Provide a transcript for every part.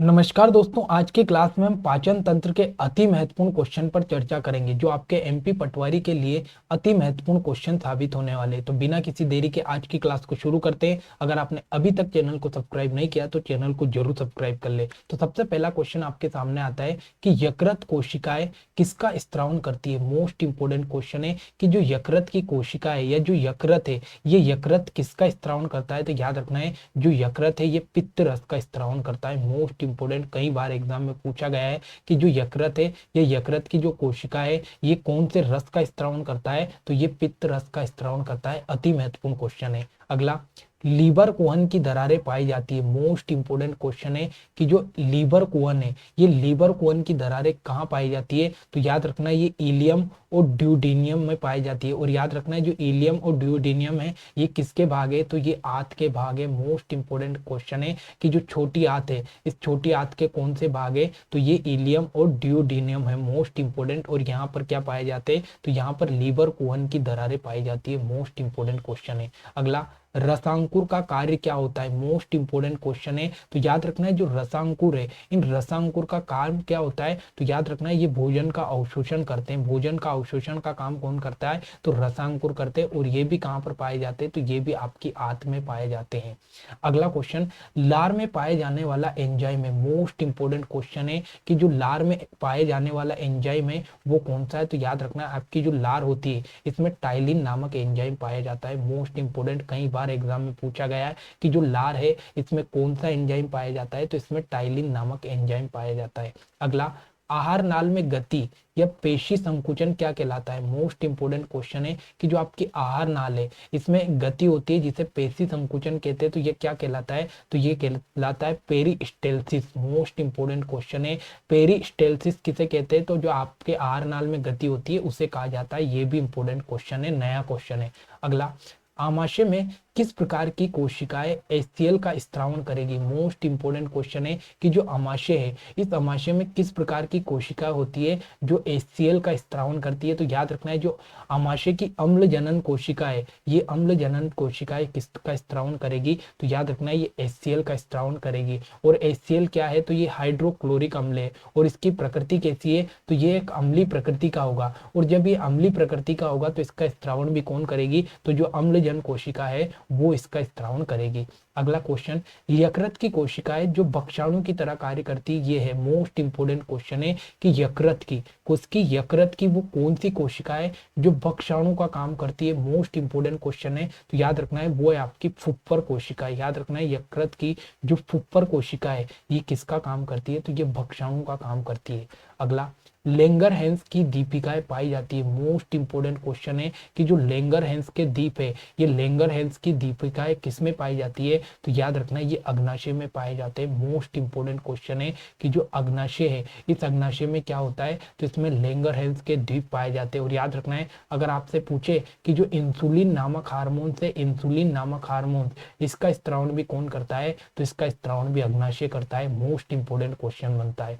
नमस्कार दोस्तों, आज के क्लास में हम पाचन तंत्र के अति महत्वपूर्ण क्वेश्चन पर चर्चा करेंगे जो आपके एमपी पटवारी के लिए अति महत्वपूर्ण क्वेश्चन साबित होने वाले हैं। तो बिना किसी देरी के आज की क्लास को शुरू करते हैं। अगर आपने अभी तक चैनल को सब्सक्राइब नहीं किया तो चैनल को जरूर सब्सक्राइब कर ले। तो सबसे पहला क्वेश्चन आपके सामने आता है कि यकृत कोशिकाएं किसका स्त्रावन करती है। मोस्ट इंपोर्टेंट क्वेश्चन है कि जो यकृत की कोशिका है या जो यकृत है, ये यकृत किसका स्त्रावन करता है। तो याद रखना है, जो यकृत है ये पित्त रस का स्त्रावन करता है। मोस्ट इंपोर्टेंट, कई बार एग्जाम में पूछा गया है कि जो यकृत है, ये यकृत की जो कोशिका है, ये कौन से रस का स्त्रावन करता है। तो ये पित्त रस का स्त्रावन करता है। अति महत्वपूर्ण क्वेश्चन है। अगला, लीवर कुहन की दरारें पाई जाती है। मोस्ट इंपोर्टेंट क्वेश्चन है कि जो लीवर कुहन है, ये लीवर कुहन की दरारें कहाँ पाई जाती है। तो याद रखना है, ये इलियम और ड्यूडेनियम में पाई जाती है। और याद रखना है, जो इलियम और ड्यूडेनियम है ये किसके भाग है। तो ये आंत के भाग है। मोस्ट इंपोर्टेंट क्वेश्चन है कि जो छोटी आंत है, इस छोटी आंत के कौन से भाग है। तो ये इलियम और ड्यूडेनियम है। Most important. और यहाँ पर क्या पाए जाते हैं। तो यहाँ पर लीवर कुहन की दरारें पाई जाती है। मोस्ट इंपोर्टेंट क्वेश्चन है। अगला, रसांकुर का कार्य क्या होता है। मोस्ट इंपोर्टेंट क्वेश्चन है। तो याद रखना है, जो रसांकुर है, इन रसांकुर का काम क्या होता है। तो याद रखना है, ये भोजन का अवशोषण करते हैं। भोजन का अवशोषण का काम कौन करता है। तो रसांकुर करते हैं। और ये भी कहाँ पर पाए जाते हैं। तो ये भी आपकी आंत में पाए जाते हैं। अगला क्वेश्चन, लार में पाए जाने वाला एंजाइम है। मोस्ट इंपोर्टेंट क्वेश्चन है कि जो लार में पाए जाने वाला एंजाइम है वो कौन सा है। तो याद रखना, आपकी जो लार होती है इसमें टाइलिन नामक एंजाइम पाया जाता है। मोस्ट इंपोर्टेंट, कई बार एग्जाम में पूछा गया है कि जो लार है इसमें कौन सा एंजाइम पाया जाता है। तो इसमें टाइलिन नामक एंजाइम पाया जाता है। अगला, आहार नाल में गति या पेशी संकुचन क्या कहलाता है। मोस्ट इंपोर्टेंट क्वेश्चन है कि जो आपकी आहार नाल है इसमें गति होती है जिसे पेशी संकुचन कहते हैं। तो ये क्या कहलाता है। तो ये कहलाता है पेरिस्टेल्सिस। मोस्ट इंपोर्टेंट क्वेश्चन है, पेरिस्टेल्सिस किसे कहते हैं। तो जो आपके आहार नाल में गति होती है उसे कहा जाता है। ये भी इंपोर्टेंट क्वेश्चन है, नया क्वेश्चन है। अगला, आमाशय में किस प्रकार की कोशिकाएं एचसीएल का स्त्रावन करेगी। मोस्ट इंपोर्टेंट क्वेश्चन है कि जो आमाशय है, इस आमाशय में किस प्रकार की कोशिका होती है जो एचसीएल का स्त्रावन करती है। तो याद रखना है, जो आमाशय की अम्ल जनन कोशिका है, ये अम्ल जनन कोशिकाएं किसका स्त्रावन करेगी। तो याद रखना है, ये एचसीएल का स्त्रावन करेगी। और एचसीएल क्या है। तो ये हाइड्रोक्लोरिक अम्ल है। और इसकी प्रकृति कैसी है। तो ये एक अम्लीय प्रकृति का होगा। और जब ये अम्लीय प्रकृति का होगा तो इसका स्त्रावन भी कौन करेगी। तो जो अम्लजन कोशिका है वो इसका स्त्रावन करेगी। अगला क्वेश्चन, यकृत की कोशिकाएं जो भक्षाणु की तरह कार्य करती है, ये है। मोस्ट इंपोर्टेंट क्वेश्चन है कि यकृत की वो कौन सी कोशिका है जो भक्षाणु का काम करती है। मोस्ट इंपोर्टेंट क्वेश्चन है। तो याद रखना है, वो है आपकी फुफ्फर कोशिका। याद रखना है, यकृत की जो फुफ्फर कोशिका है ये किसका काम करती है। तो ये भक्षाणु का काम करती है। अगला, लेंगरहैंस की दीपिकाएं पाई जाती है। मोस्ट इंपोर्टेंट क्वेश्चन है कि जो लेंगरहैंस के द्वीप है, ये लेंगरहैंस की दीपिकाएं किसमें पाई जाती है। तो याद रखना है, ये अग्नाशय में पाए जाते हैं। मोस्ट इंपोर्टेंट क्वेश्चन है कि जो अग्नाशय है, इस अग्नाशय में क्या होता है। तो इसमें लेंगरहैंस के द्वीप पाए जाते हैं। और याद रखना है, अगर आपसे पूछे कि जो इंसुलिन नामक हार्मोन है, इंसुलिन नामक हार्मोन, इसका स्त्रावन भी कौन करता है। तो इसका स्त्रावन भी अग्नाशय करता है। मोस्ट इंपोर्टेंट क्वेश्चन बनता है।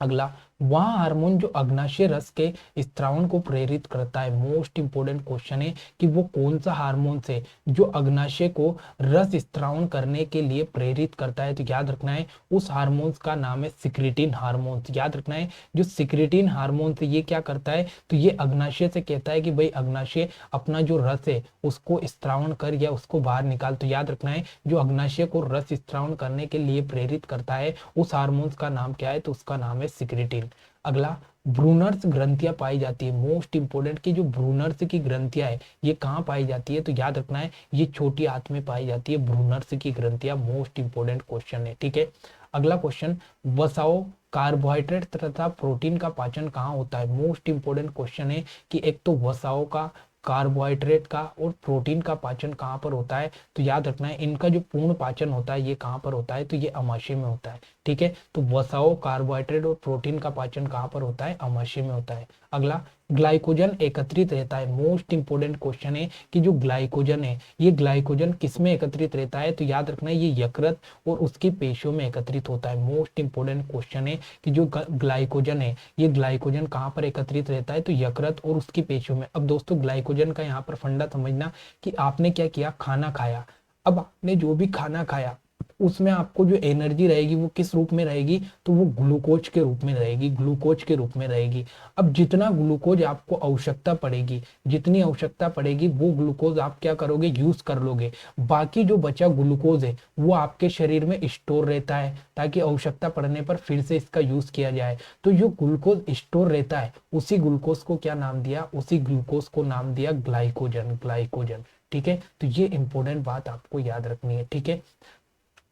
अगला, वह हार्मोन जो अग्नाशय रस के स्त्रावन को प्रेरित करता है। मोस्ट इंपोर्टेंट क्वेश्चन है कि वो कौन सा हार्मोन है जो अग्नाशय को रस स्त्रावन करने के लिए प्रेरित करता है। तो याद रखना है, उस हार्मोन का नाम है सिक्रेटिन हार्मोन। याद रखना है, जो सिक्रेटिन हार्मोन है ये क्या करता है। तो ये अग्नाशय से कहता है कि भाई अग्नाशय अपना जो रस है उसको स्त्रावन कर या उसको बाहर निकाल। तो याद रखना है, जो अग्नाशय को रस स्त्रावन करने के लिए प्रेरित करता है उस हार्मोन का नाम क्या है। तो उसका नाम है सिक्रेटिन। अगला, ब्रूनर्स ग्रंथियां पाई जाती है। मोस्ट इंपोर्टेंट की जो ब्रूनर्स की ग्रंथियां है ये कहाँ पाई जाती है। तो याद रखना है, ये छोटी आंत में पाई जाती है ब्रूनर्स की ग्रंथियां। मोस्ट इंपोर्टेंट क्वेश्चन है, ठीक है। अगला क्वेश्चन, वसाओ, कार्बोहाइड्रेट तथा प्रोटीन का पाचन कहाँ होता है। मोस्ट इंपोर्टेंट क्वेश्चन है कि एक तो वसाओ का, कार्बोहाइड्रेट का और प्रोटीन का पाचन कहाँ पर होता है। तो याद रखना है, इनका जो पूर्ण पाचन होता है ये कहाँ पर होता है। तो ये अमाशय में होता है, ठीक है। तो वसाओ, कार्बोहाइड्रेट और प्रोटीन का पाचन कहाँ पर होता है। अमाशय में होता है। अगला, ग्लाइकोजन एकत्रित रहता है। मोस्ट इंपोर्टेंट क्वेश्चन है कि जो ग्लाइकोजन है ये ग्लाइकोजन किसमें एकत्रित रहता है। तो याद रखना है, ये यकृत और उसकी पेशियों में एकत्रित होता है। मोस्ट इंपोर्टेंट क्वेश्चन है कि जो ग्लाइकोजन है ये ग्लाइकोजन कहाँ पर एकत्रित रहता है। तो यकृत और उसकी पेशियों में। अब दोस्तों, ग्लाइकोजन का यहाँ पर फंडा समझना कि आपने क्या किया, खाना खाया। अब आपने जो भी खाना खाया उसमें आपको जो एनर्जी रहेगी वो किस रूप में रहेगी, तो वो ग्लूकोज के रूप में रहेगी, ग्लूकोज के रूप में रहेगी। अब जितना ग्लूकोज आपको आवश्यकता पड़ेगी, जितनी आवश्यकता पड़ेगी वो ग्लूकोज आप क्या करोगे, यूज कर लोगे। बाकी जो बचा ग्लूकोज है वो आपके शरीर में स्टोर रहता है ताकि आवश्यकता पड़ने पर फिर से इसका यूज किया जाए। तो जो ग्लूकोज स्टोर रहता है उसी ग्लूकोज को क्या नाम दिया, उसी ग्लूकोज को नाम दिया ग्लाइकोजन, ग्लाइकोजन। ठीक है, तो ये इंपॉर्टेंट बात आपको याद रखनी है। ठीक है,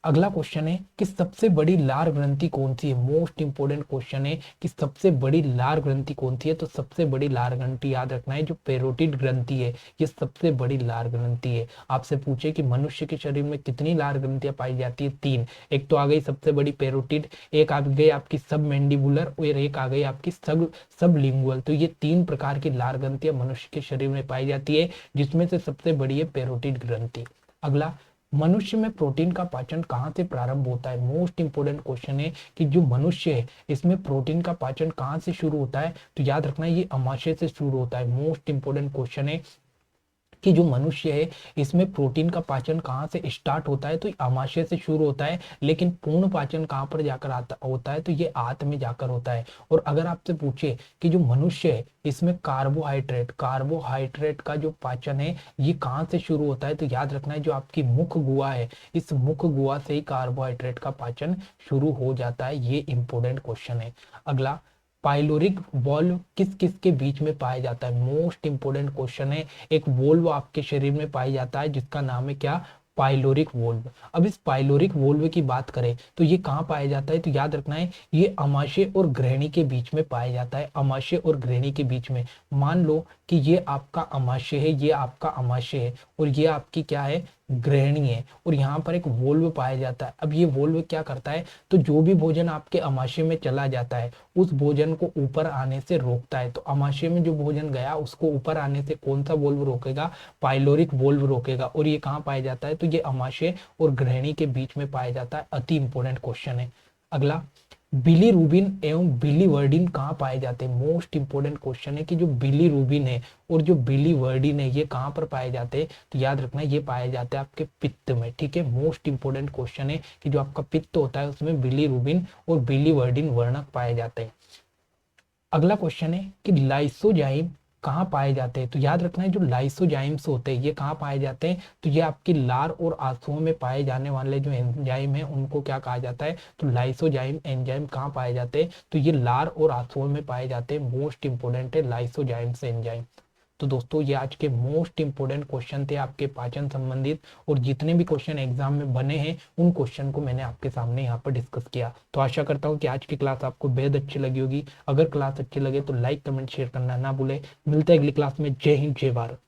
अगला क्वेश्चन है कि सबसे बड़ी लार ग्रंथि कौन सी है। मोस्ट इंपोर्टेंट क्वेश्चन है कि सबसे बड़ी लार ग्रंथि कौन सी है। तो सबसे बड़ी लार ग्रंथि याद रखना है जो पैरोटिड ग्रंथि है, ये सबसे बड़ी लार ग्रंथि है। आपसे पूछे कि मनुष्य के शरीर में कितनी लार ग्रंथियां पाई जाती है, 3। एक तो आ गई सबसे बड़ी पैरोटिड, एक आ गई आपकी सब मैंडिबुलर और एक आ गई आपकी सब लिंगुअल। तो ये 3 प्रकार की लार ग्रंथियां मनुष्य के शरीर में पाई जाती है, जिसमें से सबसे बड़ी है पैरोटिड ग्रंथि। अगला, मनुष्य में प्रोटीन का पाचन कहाँ से प्रारंभ होता है। मोस्ट इंपोर्टेंट क्वेश्चन है कि जो मनुष्य है इसमें प्रोटीन का पाचन कहाँ से शुरू होता है। तो याद रखना ये अमाशय से शुरू होता है। मोस्ट इंपोर्टेंट क्वेश्चन है कि जो मनुष्य है इसमें प्रोटीन का पाचन कहाँ से स्टार्ट होता है, तो आमाशय से शुरू होता है। लेकिन पूर्ण पाचन कहाँ पर जाकर आता होता है, तो ये आंत में जाकर होता है। और अगर आपसे पूछे कि जो मनुष्य है इसमें कार्बोहाइड्रेट, कार्बोहाइड्रेट का जो पाचन है ये कहाँ से शुरू होता है, तो याद रखना है जो आपकी मुख गुहा है, इस मुख गुहा से ही कार्बोहाइड्रेट का पाचन शुरू हो जाता है। ये इंपोर्टेंट क्वेश्चन है। अगला, पाइलोरिक वॉल्व किस किस के बीच में पाया जाता है। मोस्ट इंपोर्टेंट क्वेश्चन है। एक वोल्व आपके शरीर में पाया जाता है जिसका नाम है क्या, पाइलोरिक वोल्व। अब इस पाइलोरिक वोल्व की बात करें तो ये कहाँ पाया जाता है, तो याद रखना है ये अमाशय और ग्रहणी के बीच में पाया जाता है, अमाशय और ग्रहणी के बीच में। मान लो कि ये आपका अमाशय है, ये आपका अमाशय है और ये आपकी क्या है, ग्रहणी है, और यहाँ पर एक वोल्व पाया जाता है। अब ये वोल्व क्या करता है, तो जो भी भोजन आपके अमाशय में चला जाता है उस भोजन को ऊपर आने से रोकता है। तो अमाशय में जो भोजन गया उसको ऊपर आने से कौन सा वोल्व रोकेगा, पाइलोरिक वोल्व रोकेगा। और ये कहाँ पाया जाता है, तो ये अमाशय और ग्रहणी के बीच में पाया जाता है। अति इंपोर्टेंट क्वेश्चन है। अगला, बिलीरुबिन एवं बिलीवर्डिन कहाँ पाए जाते हैं। मोस्ट इंपोर्टेंट क्वेश्चन है कि जो बिलीरुबिन है और जो बिलीवर्डिन है ये कहाँ पर पाए जाते हैं, तो याद रखना ये पाए जाते हैं आपके पित्त में। ठीक है, मोस्ट इंपोर्टेंट क्वेश्चन है कि जो आपका पित्त होता है उसमें बिलीरुबिन और बिलीवर्डिन वर्णक पाए जाते हैं। अगला क्वेश्चन है कि लाइसोजाइम कहाँ पाए जाते हैं, तो याद रखना है जो लाइसोजाइम्स होते हैं ये कहाँ पाए जाते हैं, तो ये आपकी लार और आंसुओं में पाए जाने वाले जो एंजाइम है उनको क्या कहा जाता है, तो लाइसोजाइम एंजाइम कहाँ पाए जाते हैं, तो ये लार और आंसुओं में पाए जाते हैं। मोस्ट इंपोर्टेंट है लाइसोजाइम्स एंजाइम। तो दोस्तों ये आज के मोस्ट इंपोर्टेंट क्वेश्चन थे आपके पाचन संबंधित, और जितने भी क्वेश्चन एग्जाम में बने हैं उन क्वेश्चन को मैंने आपके सामने यहाँ पर डिस्कस किया। तो आशा करता हूँ कि आज की क्लास आपको बेहद अच्छी लगी होगी। अगर क्लास अच्छी लगे तो लाइक कमेंट शेयर करना ना भूले। मिलते हैं अगली क्लास में। जय हिंद, जय भारत।